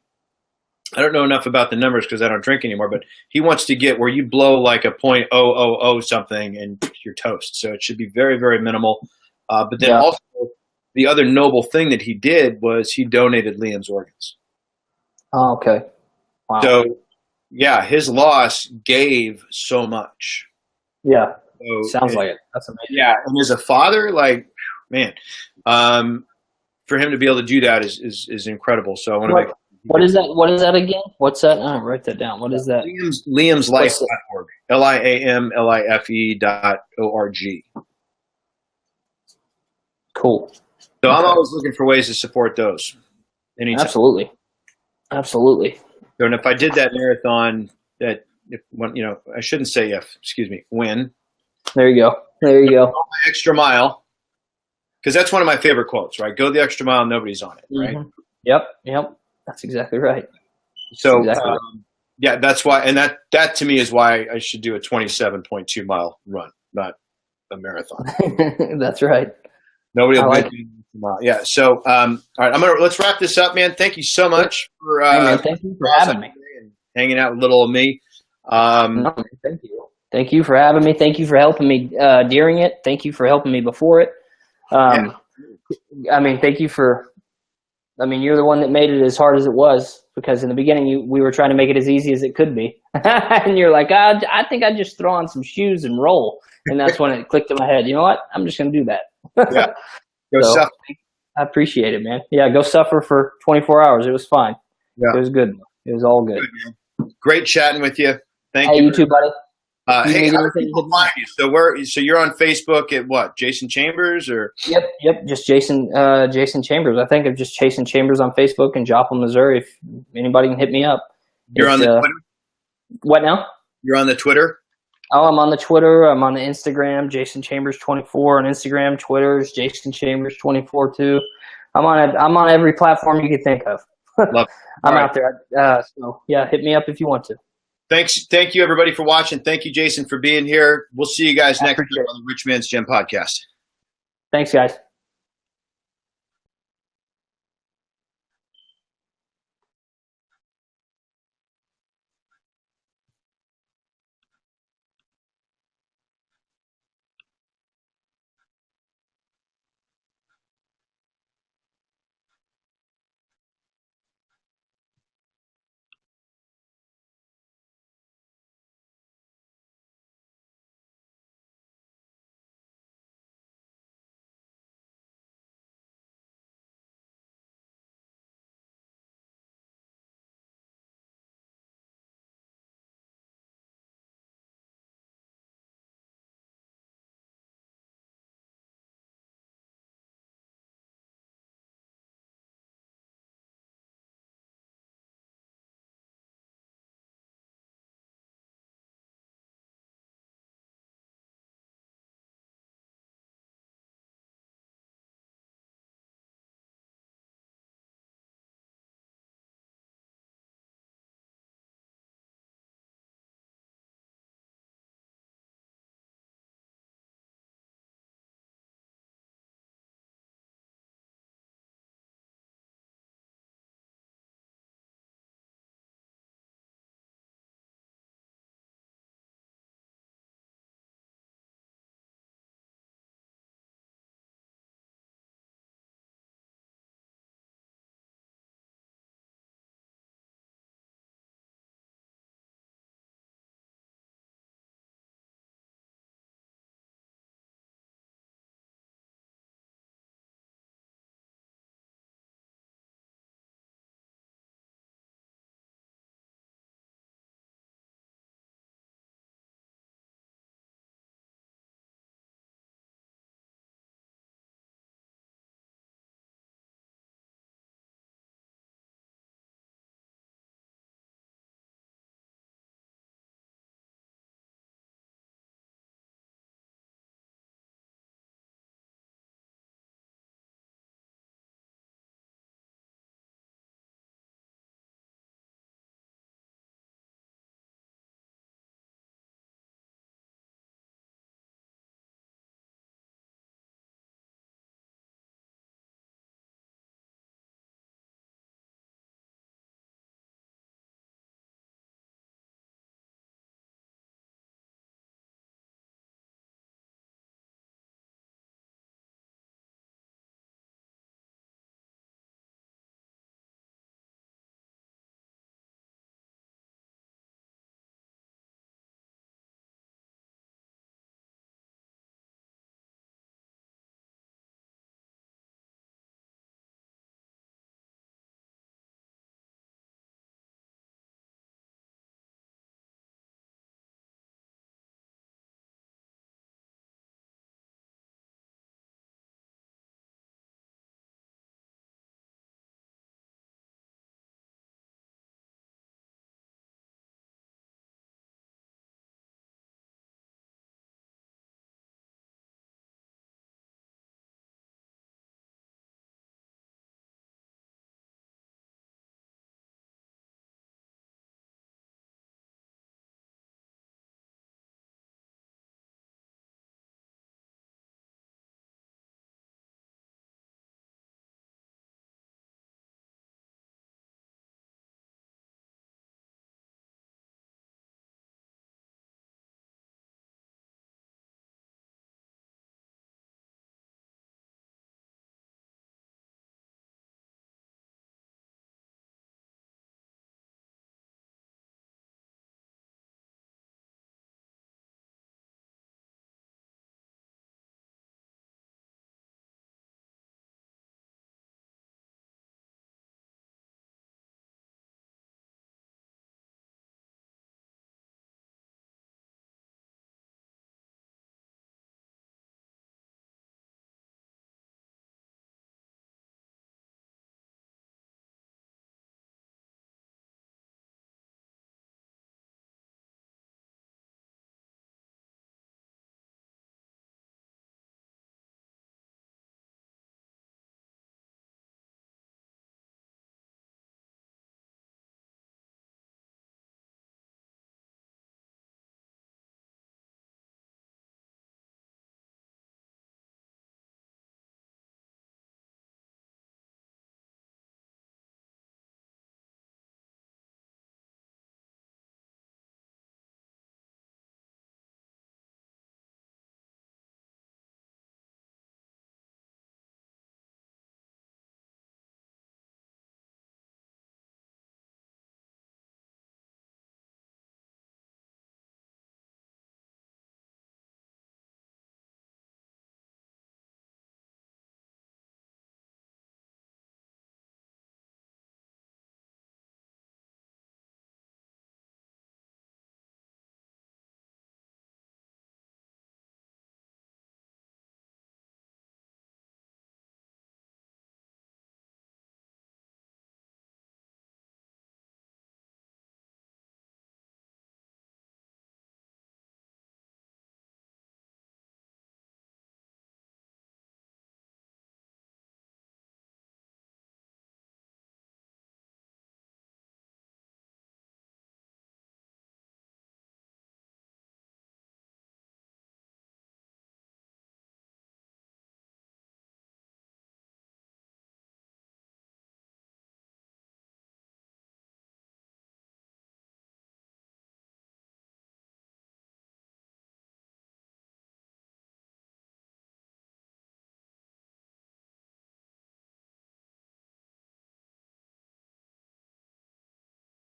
I don't know enough about the numbers because I don't drink anymore, but he wants to get where you blow like a .000 something and you're toast. So it should be very, very minimal. But then also the other noble thing that he did was he donated Liam's organs. Oh, okay. Wow. So his loss gave so much. Yeah, sounds like it. That's amazing. Yeah, and as a father, like, man, for him to be able to do that is incredible. So I want to make. What is that? What is that again? What's that? Write that down. What is that? Liamslife.org. liamlife.org. Cool. So I'm always looking for ways to support those. Anytime. Absolutely. So, and if I did that marathon, I shouldn't say when. There you go. My extra mile, because that's one of my favorite quotes, right? Go the extra mile, nobody's on it, right? Yep. That's exactly right. So, that's why, and that to me is why I should do a 27.2 mile run, not a marathon. That's right. Nobody will I like bench tomorrow. Yeah. So, all right, let's wrap this up, man. Thank you so much for, Hey, man, thank you for having me. and hanging out with little old me. No, man, thank you. Thank you for having me. Thank you for helping me during it. Thank you for helping me before it. Yeah. I mean, thank you for. I mean, you're the one that made it as hard as it was, because in the beginning we were trying to make it as easy as it could be, and you're like, I think I'd just throw on some shoes and roll, and that's when it clicked in my head. You know what? I'm just gonna do that. Yeah. Go suffer. I appreciate it, man. Yeah, go suffer for 24 hours. It was fine. Yeah. It was good. It was all good. Great chatting with you. Thank Hey, you. you too, buddy. Hey, how do people find you? So you're on Facebook at what? Jason Chambers or? Yep. Just Jason Chambers. I think of just Jason Chambers on Facebook in Joplin, Missouri. If anybody can hit me up. You're on the Twitter? What now? You're on the Twitter? Oh, I'm on the Twitter. I'm on the Instagram, Jason Chambers 24 on Instagram. Twitter's Jason Chambers 24 too. I'm on every platform you could think of. I'm out there. So yeah, hit me up if you want to. Thank you everybody for watching. Thank you, Jason, for being here. We'll see you guys next time on the Rich Man's Gym podcast. Thanks, guys.